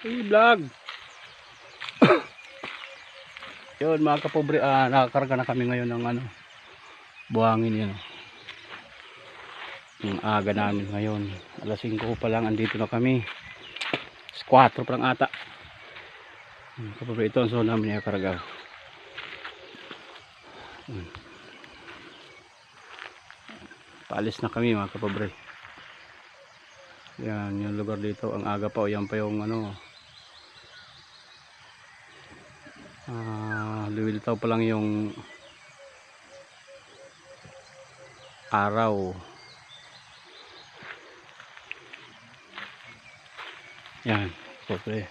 Vlog. Yun mga kapobre, nakakarga na kami ngayon ng ano, buhangin yun. Yung aga namin ngayon. Alas 5 pa lang, andito na kami. 4 pa lang ata. Kapobre, ito ang zone namin nakakarga. Paalis na kami mga kapobre. Yan yung lugar dito. Ang aga pa, o yan pa yung ano, luwilitaw pa lang yung araw. Yan, pobre.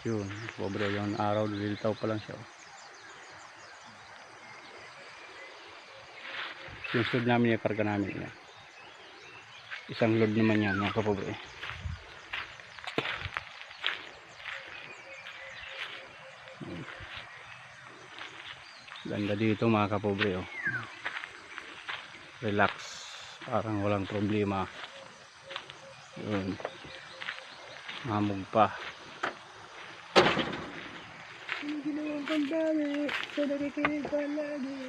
Yun, pobre yung araw, luwilitaw pa lang siya. Yung load namin, yung karga namin yan. Isang load naman yan mga kapobre. Ganda dito mga kapobre, oh. Relax, parang walang problema. Yun, mamog pa. Ang ginawang pandami, sa nakikinig pa lagi.